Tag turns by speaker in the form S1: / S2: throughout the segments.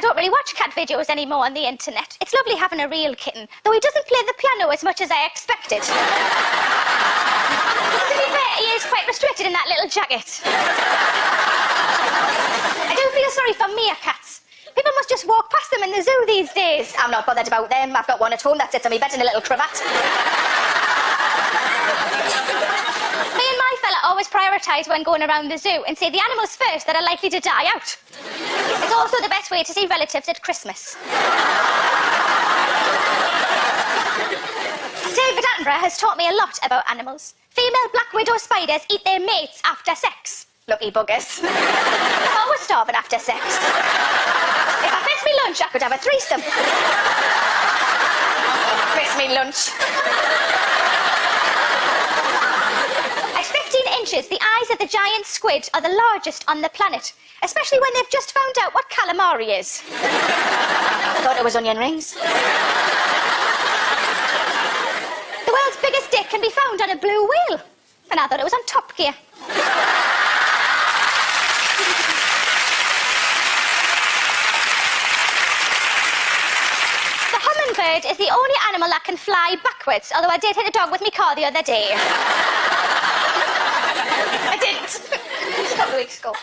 S1: I don't really watch cat videos anymore on the internet. It's lovely having a real kitten, though he doesn't play the piano as much as I expected. To be fair, he is quite restricted in that little jacket. I do feel sorry for meerkats. People must just walk past them in the zoo these days. I'm not bothered about them. I've got one at home that sits on my bed in a little cravat. Me and my fella always prioritise when going around the zoo and say the animals first that are likely to die out. It's also the best way to see relatives at Christmas. David Attenborough has taught me a lot about animals. Female black widow spiders eat their mates after sex. Lucky buggers. I'm always starving after sex. If I miss me lunch, I could have a threesome. Miss me lunch. At 15 inches, the eyes of the giant squid are the largest on the planet, especially when they've just found out what calamari is. I thought it was onion rings. The world's biggest dick can be found on a blue whale, and I thought it was on Top Gear. The hummingbird is the only animal that can fly backwards, although I did hit a dog with my car the other day. I didn't. A couple of weeks ago.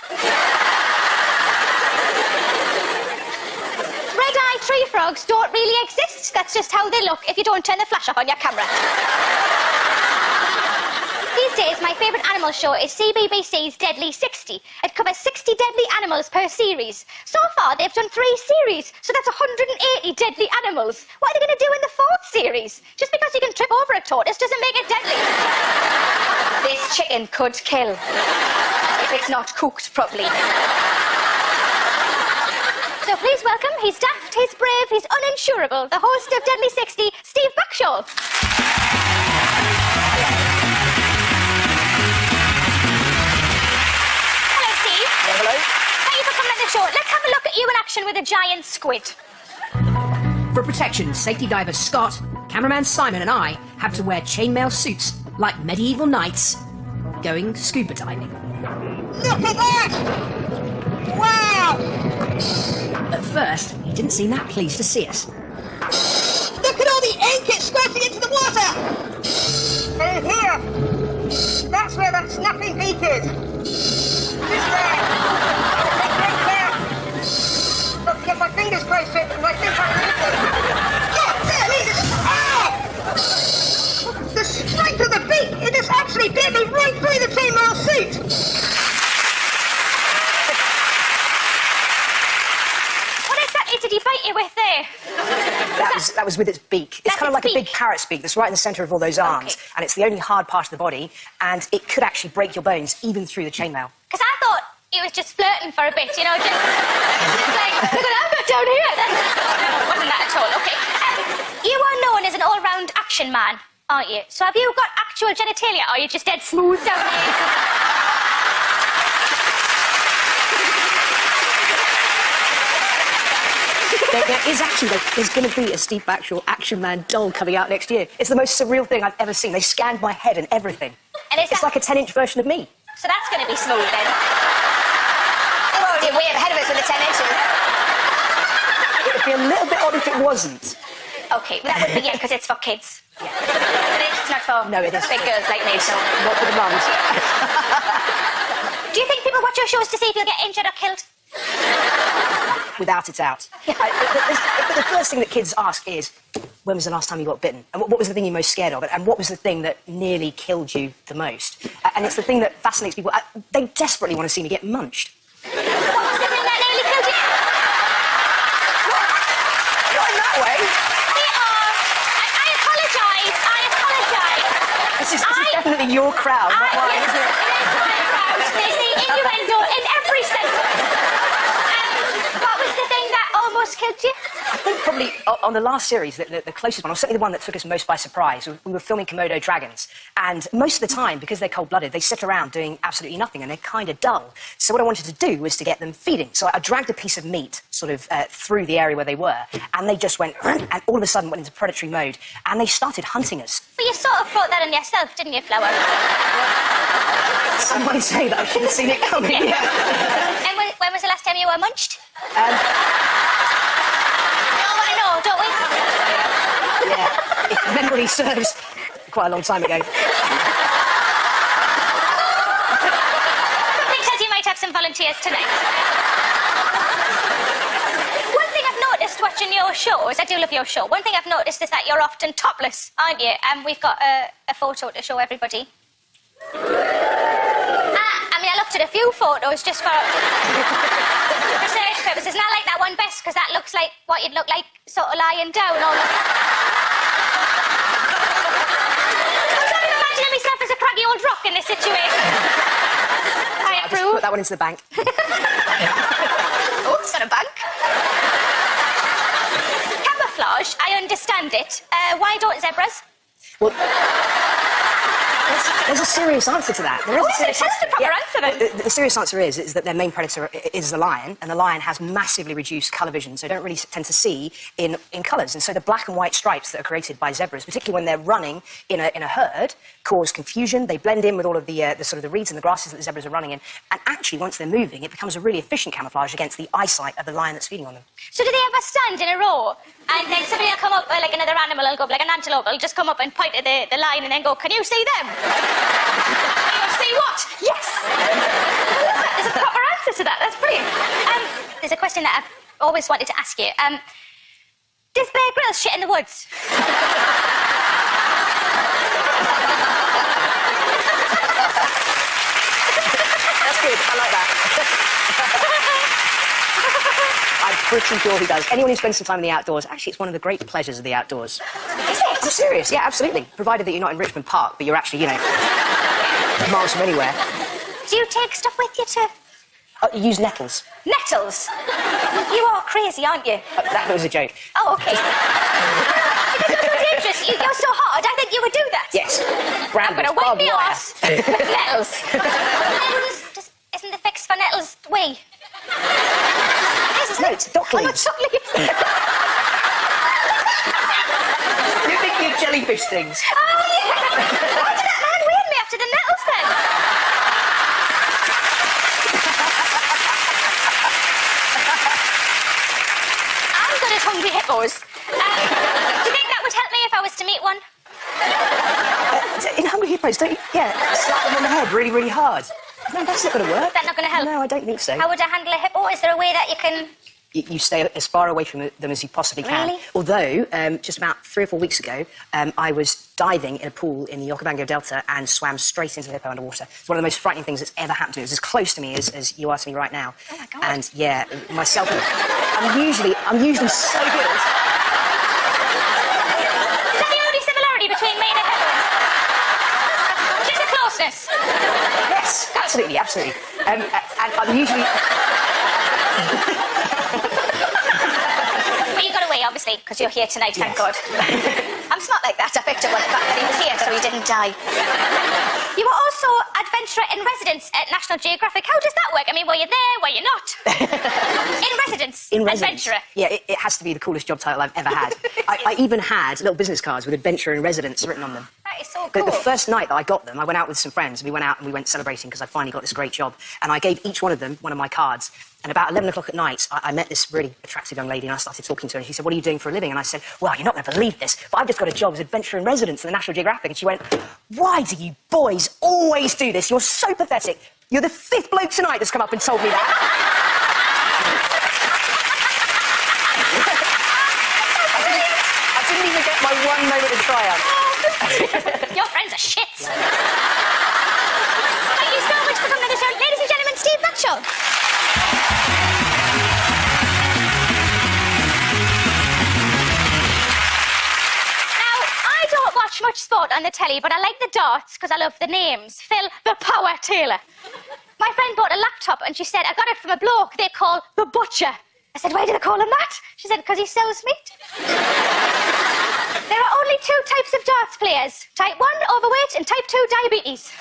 S1: Red-eyed tree frogs don't really exist. That's just how they look if you don't turn the flash off on your camera. These days, my favourite animal show is CBBC's Deadly 60. It covers 60 deadly animals per series. So far, they've done 3 series, so that's 180 deadly animals. What are they going to do in the 4th series? Just because you can trip over a tortoise doesn't make it deadly. This chicken could kill if it's not cooked properly. So please welcome, he's daft, he's brave, he's uninsurable, the host of Deadly 60, Steve Backshall. Hello, Steve.
S2: Hello.
S1: Thank you for coming on the show. Let's have a look at you in action with a giant squid.
S2: For protection, safety diver Scott, cameraman Simon and I have to wear chainmail suits like medieval knights going scuba diving.
S3: Look at that! Wow!
S2: At first, he didn't seem that pleased to see us.
S3: Look at all the ink it's squirting into the water! Hey, here! That's where that snapping beak is! This there! Right there! Look, get my fingers close to it and I think I can eat it! Yeah, there it is! Ah! The strength of the beak! It has actually bit me right through the chainmail suit!
S1: Did he bite you with there?
S2: That was with its beak. It's kind of like a big parrot's beak that's right in the centre of all those arms, and it's the only hard part of the body, and it could actually break your bones, even through the chainmail.
S1: Because I thought he was just flirting for a bit, you know, just like, look what I've got down here. It wasn't that at all, OK. You are known as an all-round action man, aren't you? So have you got actual genitalia, or are you just dead smooth down here?
S2: There is actually, there's going to be a Steve Backshall Action Man doll coming out next year. It's the most surreal thing I've ever seen. They scanned my head and everything.
S1: And it's
S2: like a 10-inch version of me.
S1: So that's going to be smooth then. You're already way ahead of us with the 10 inches.
S2: It would be a little bit odd if it wasn't.
S1: OK, well, that would be, yeah, because it's for kids.
S2: Yeah.
S1: It's not for
S2: no, it is
S1: big girls like me, so...
S2: Not for the mums.
S1: Do you think people watch your shows to see if you'll get injured or killed?
S2: Without a doubt. The first thing that kids ask is, when was the last time you got bitten? And what was the thing you're most scared of? And what was the thing that nearly killed you the most? And it's the thing that fascinates people. They desperately want to see me get munched.
S1: What was the thing that nearly killed you?
S2: Not in that way.
S1: I apologise.
S2: This is definitely your crowd, not mine, isn't it?
S1: It is my crowd. They see innuendo in every sentence. What was the thing that almost killed you?
S2: I think probably on the last series, the closest one, or certainly the one that took us most by surprise, we were filming Komodo dragons. And most of the time, because they're cold-blooded, they sit around doing absolutely nothing, and they're kind of dull. So what I wanted to do was to get them feeding. So I dragged a piece of meat sort of through the area where they were, and they just went, and all of a sudden went into predatory mode, and they started hunting us.
S1: But you sort of brought that on yourself, didn't you, Flower?
S2: Some might say that I should have seen it coming.
S1: Yeah. And when was the last time you were munched?
S2: Yeah, if memory serves, quite a long time ago.
S1: Something says you might have some volunteers tonight. One thing I've noticed watching your shows, I do love your show, one thing I've noticed is that you're often topless, aren't you? We've got a photo to show everybody. I mean, I looked at a few photos just for research purposes, and I like that one best because that looks like what you'd look like sort of lying down on. I'm sort of imagining myself as a craggy old rock in this situation. I
S2: I'll just
S1: approve.
S2: put that one into the bank.
S1: Oh, it's got a bank. Camouflage, I understand it. Why don't zebras?
S2: Well, there's a serious answer to that. There is a serious
S1: Tell us the proper answer then.
S2: The serious answer is that their main predator is the lion, and the lion has massively reduced colour vision, so they don't really tend to see in colours. And so the black and white stripes that are created by zebras, particularly when they're running in a herd, cause confusion. They blend in with all of the sort of the reeds and the grasses that the zebras are running in. And actually, once they're moving, it becomes a really efficient camouflage against the eyesight of the lion that's feeding on them.
S1: So do they ever stand in a row and then somebody will come up, like another animal will go, like an antelope will just come up and point at the lion and then go, can you see them? You'll see what? Yes! There's a proper answer to that. That's brilliant. There's a question that I've always wanted to ask you. Does Bear Grylls shit in the woods?
S2: That's good. I like that. I'm pretty sure he does. Anyone who spends some time in the outdoors, actually, it's one of the great pleasures of the outdoors.
S1: Is it?
S2: I'm serious. Yeah, absolutely. Provided that you're not in Richmond Park, but you're actually, miles from anywhere.
S1: Do you take stuff with you to...
S2: You use nettles.
S1: Nettles? You are crazy, aren't you?
S2: That was a joke.
S1: Oh, OK. Because you're so dangerous, you're so hard, I think you would do that.
S2: Yes.
S1: I'm
S2: Brambles,
S1: going to wipe
S2: barbed
S1: me
S2: wire.
S1: arse with nettles. Nettles? Isn't the fix for nettles wee? It is, isn't
S2: No,
S1: it?
S2: it's dock
S1: Oh, no,
S2: leaves.
S1: dock leaves.
S2: You're thinking of jellyfish things.
S1: Oh, yeah. Why did that man weird me after the nettles, then? I'm good at hungry hippos. Do you think that would help me if I was to meet one?
S2: In Hungry Hippos, don't you? Yeah, slap them on the head really, really hard. No, that's not going to work.
S1: Is that not going to help?
S2: No, I don't think so.
S1: How would I handle a hippo? Is there a way that you can...
S2: You stay as far away from them as you possibly can.
S1: Really?
S2: Although, just about 3 or 4 weeks ago, I was diving in a pool in the Okavango Delta and swam straight into the hippo underwater. It's one of the most frightening things that's ever happened to me. It was as close to me as you are to me right now.
S1: Oh, my God.
S2: And, yeah, myself... I'm usually so good.
S1: Is that the only similarity between me and a hippo? Just the closeness.
S2: Yes, absolutely, absolutely. And I'm usually...
S1: But you got away, obviously, because you're here tonight, thank God. I'm smart like that. I picked up on the fact that he was here, so he didn't die. You were also adventurer in residence at National Geographic. How does that work? I mean, were you there? Were you not? In residence.
S2: In residence.
S1: Adventurer.
S2: Yeah, it has to be the coolest job title I've ever had. I even had little business cards with adventurer in residence written on them.
S1: That is so cool.
S2: The first night that I got them, I went out with some friends. We went out and we went celebrating because I finally got this great job. And I gave each one of them one of my cards. And about 11 o'clock at night, I met this really attractive young lady and I started talking to her. And she said, what are you doing for a living? And I said, well, you're not going to believe this, but I've just got a job as adventurer in residence in the National Geographic. And she went, why do you boys always do this? You're so pathetic. You're the 5th bloke tonight that's come up and told me that. I didn't even get my one moment of triumph.
S1: Your friends are shit. Thank you so much for coming to the show. Ladies and gentlemen, Steve Mitchell. Now, I don't watch much sport on the telly, but I like the darts because I love the names. Phil the Power Taylor. My friend bought a laptop and she said, I got it from a bloke they call the Butcher. I said, why do they call him that? She said, because he sells meat. There are only 2 types of darts players. Type 1, overweight, and type 2, diabetes.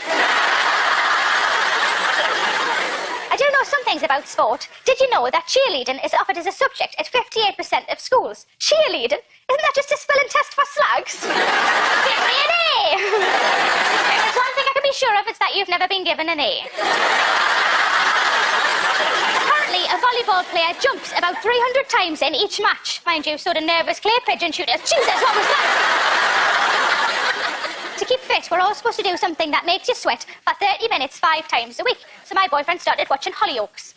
S1: I do know some things about sport. Did you know that cheerleading is offered as a subject at 58% of schools? Cheerleading? Isn't that just a spelling test for slags? Give me an A! If there's one thing I can be sure of, it's that you've never been given an A. Currently, a volleyball football player jumps about 300 times in each match. Mind you, so do nervous clay pigeon shooters. Jesus, what was that? To keep fit, we're all supposed to do something that makes you sweat for 30 minutes 5 times a week. So my boyfriend started watching Hollyoaks.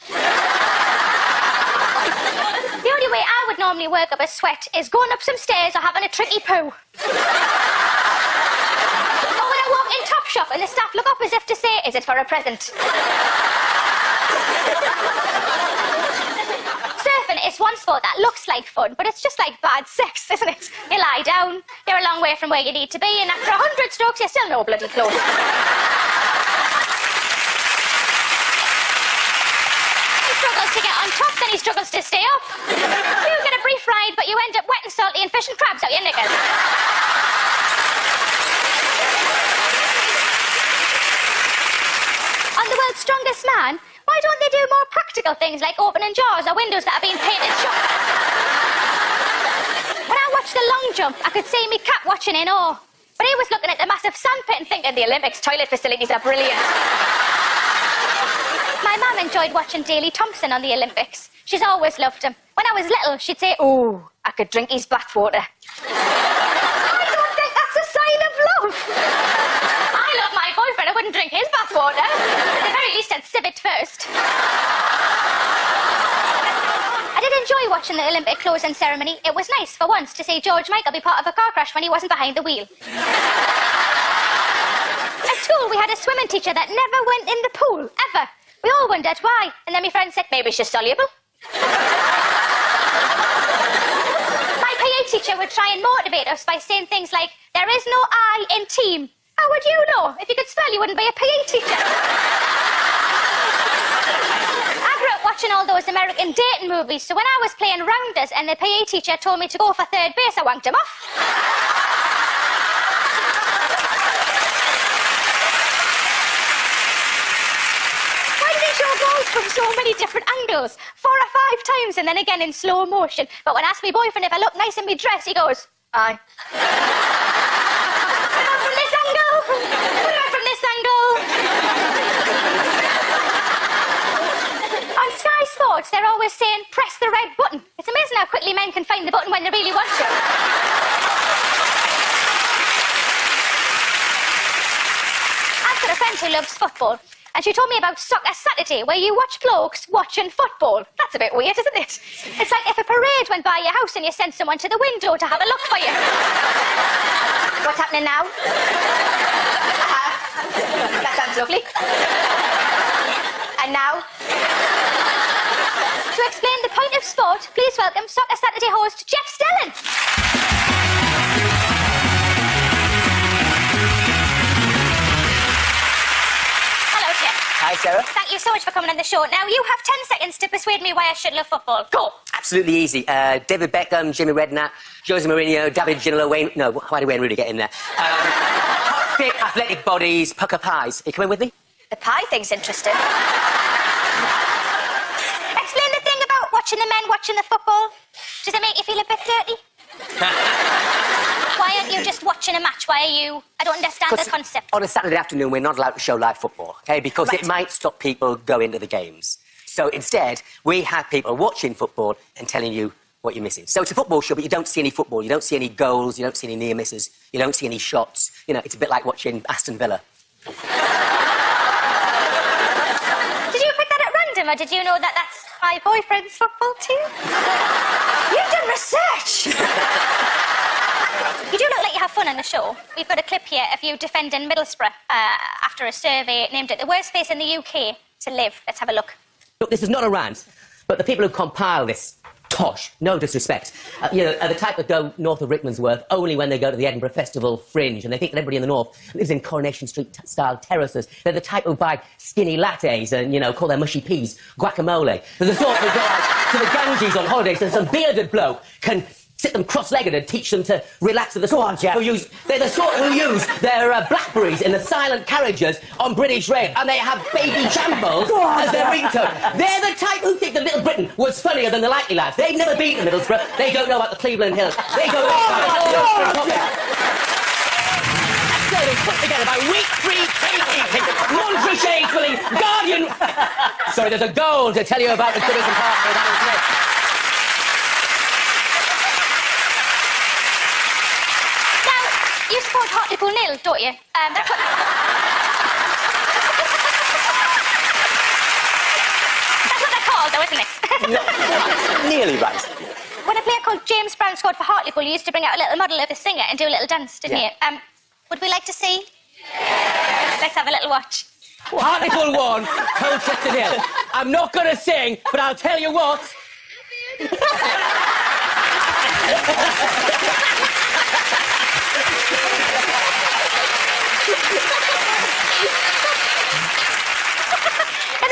S1: The only way I would normally work up a sweat is going up some stairs or having a tricky poo. Or when I walk in Topshop and the staff look up as if to say, is it for a present? Surfing is one sport that looks like fun, but it's just like bad sex, isn't it? You lie down, you're a long way from where you need to be, and after 100 strokes, you're still no bloody close. He struggles to get on top, then he struggles to stay up. You get a brief ride, but you end up wet and salty and fishing crabs out your knickers. On The World's Strongest Man, why don't they do more practical things like opening jars or windows that have been painted shut? When I watched the long jump, I could see me cat watching in awe. But he was looking at the massive sandpit and thinking the Olympics toilet facilities are brilliant. My mum enjoyed watching Daley Thompson on the Olympics. She's always loved him. When I was little, she'd say, "Ooh, I could drink his bathwater." I don't think that's a sign of love. I love my boyfriend. I wouldn't drink his bathwater. At the very least, I'd sip it first. I did enjoy watching the Olympic closing ceremony. It was nice, for once, to see George Michael be part of a car crash when he wasn't behind the wheel. At school, we had a swimming teacher that never went in the pool, ever. We all wondered why, and then my friend said, maybe she's soluble. My PE teacher would try and motivate us by saying things like, there is no I in team. How would you know? If you could spell, you wouldn't be a PE teacher. I grew up watching all those American dating movies, so when I was playing rounders and the PE teacher told me to go for third base, I wanked him off. From so many different angles, 4 or 5 times, and then again in slow motion. But when I ask my boyfriend if I look nice in my dress, he goes, aye. What about from this angle? What about from this angle? On Sky Sports, they're always saying, press the red button. It's amazing how quickly men can find the button when they really want to. I've got a friend who loves football. And she told me about Soccer Saturday, where you watch blokes watching football. That's a bit weird, isn't it? It's like if a parade went by your house and you sent someone to the window to have a look for you. What's happening now? That sounds lovely. And now? To explain the point of sport, please welcome Soccer Saturday host Jeff Stelling.
S4: Hi, Sarah.
S1: Thank you so much for coming on the show. Now, you have 10 seconds to persuade me why I should love football. Go!
S4: Absolutely easy. David Beckham, Jimmy Redknapp, Jose Mourinho, David Ginola, Wayne... No, why did Wayne Rooney get in there? Fit, athletic bodies, pucker pies. Are you coming with me?
S1: The pie thing's interesting. Explain the thing about watching the men watching the football. Does it make you feel a bit dirty? Why aren't you just watching a match? Why are you... I don't understand the concept.
S4: On a Saturday afternoon, we're not allowed to show live football, OK? Because
S1: Right.
S4: it might stop people going to the games. So instead, we have people watching football and telling you what you're missing. So it's a football show, but you don't see any football. You don't see any goals. You don't see any near misses. You don't see any shots. You know, it's a bit like watching Aston Villa.
S1: Did you pick that at random, or did you know that that's my boyfriend's football team? You've done research! You do look like you have fun on the show. We've got a clip here of you defending Middlesbrough after a survey named it the worst place in the UK to live. Let's have a look.
S5: Look, this is not a rant, but the people who compile this tosh, no disrespect, are the type that go north of Rickmansworth only when they go to the Edinburgh Festival Fringe, and they think that everybody in the north lives in Coronation Street-style terraces. They're the type who buy skinny lattes and, call their mushy peas guacamole. They're the sort who go out to the Ganges on holidays and some bearded bloke can sit them cross-legged and teach them to relax. They're the sort they're the sort who use their Blackberries in the silent carriages on British Rail, and they have baby Jambles as their ringtone. They're the type who think that Little Britain was funnier than the Likely Lads. They've never been to Middlesbrough. They don't know about the Cleveland Hills. They don't know about put together by week-free cake eating, Montrachet filling, Guardian... Sorry, there's a goal to tell you about the Goodison Park with Adam Smith.
S1: Now, you support Hartlepool nil, don't you? That's what... That's what they're called, though, isn't it?
S4: No, nearly right.
S1: When a player called James Brown scored for Hartlepool, you used to bring out a little model of a singer and do a little dance, didn't
S4: Yeah.
S1: you? Would we like to see? Let's have a little watch.
S5: Hartlepool 1, Colchester 0. I'm not going to sing, but I'll tell you what.
S1: There's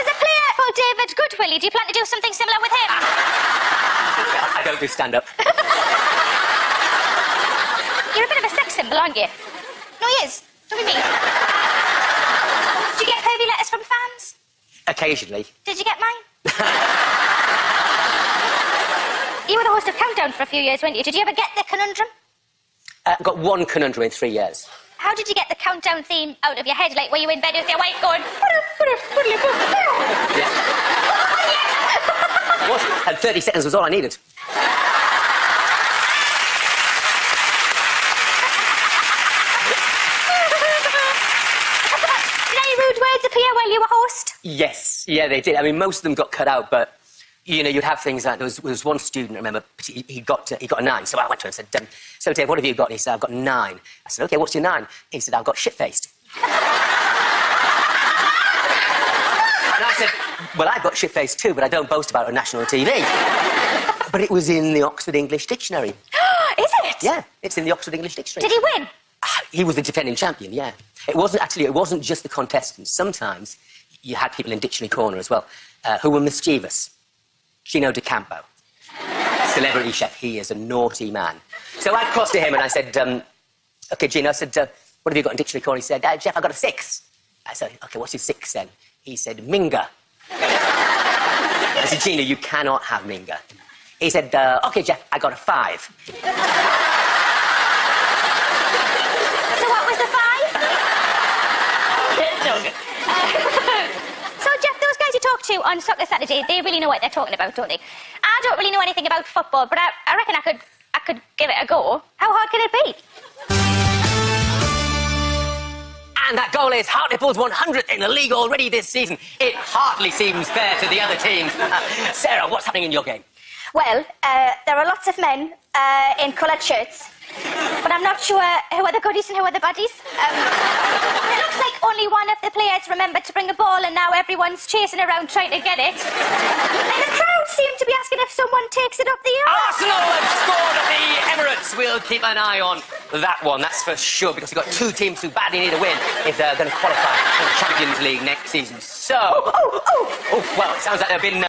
S1: a player called David Goodwillie. Do you plan to do something similar with him?
S4: I don't do stand-up.
S1: You're a bit of a sex symbol, aren't you? No, he is. Look at me. Did you get pervy letters from fans?
S4: Occasionally.
S1: Did you get mine? You were the host of Countdown for a few years, weren't you? Did you ever get the conundrum?
S4: Got one conundrum in 3 years.
S1: How did you get the Countdown theme out of your head? Like, were you in bed with your wife going...
S4: What? And 30 seconds was all I needed.
S1: Did any rude words appear while you were host?
S4: Yes, yeah, they did. I mean, most of them got cut out, but you know, you'd have things like there was one student. I remember he got a 9. So I went to him and said, "So Dave, what have you got?" And he said, "I've got 9." I said, "Okay, what's your 9?" He said, "I've got shit-faced." And I said, "Well, I've got shit-faced too, but I don't boast about it on national TV." But it was in the Oxford English Dictionary.
S1: Is it?
S4: Yeah, it's in the Oxford English Dictionary.
S1: Did he win?
S4: He was the defending champion, yeah. It wasn't just the contestants. Sometimes you had people in Dictionary Corner as well who were mischievous. Gino D'Acampo, celebrity chef, he is a naughty man. So I crossed to him and I said, "Okay, Gino," I said, "what have you got in Dictionary Corner?" He said, "Jeff, I got a 6. I said, "Okay, what's your 6 then?" He said, "Minga." I said, "Gino, you cannot have Minga." He said, "Okay, Jeff, I got a 5.
S1: So what was the 5? So, Jeff, those guys you talk to on Soccer Saturday, they really know what they're talking about, don't they? I don't really know anything about football, but I reckon I could give it a go. How hard can it be?
S4: And that goal is Hartlepool's 100th in the league already this season. It hardly seems fair to the other teams. Sarah, what's happening in your game?
S1: Well, there are lots of men in coloured shirts, but I'm not sure who are the goodies and who are the baddies. It looks like only one of the players remembered to bring a ball, and now everyone's chasing around trying to get it. And the crowd seem to be asking if someone takes it up the arse.
S4: Arsenal have scored at the Emirates. We'll keep an eye on that one, that's for sure, because we've got 2 teams who badly need a win if they're going to qualify for the Champions League next season. So...
S1: Oh!
S4: well, it sounds like there have been...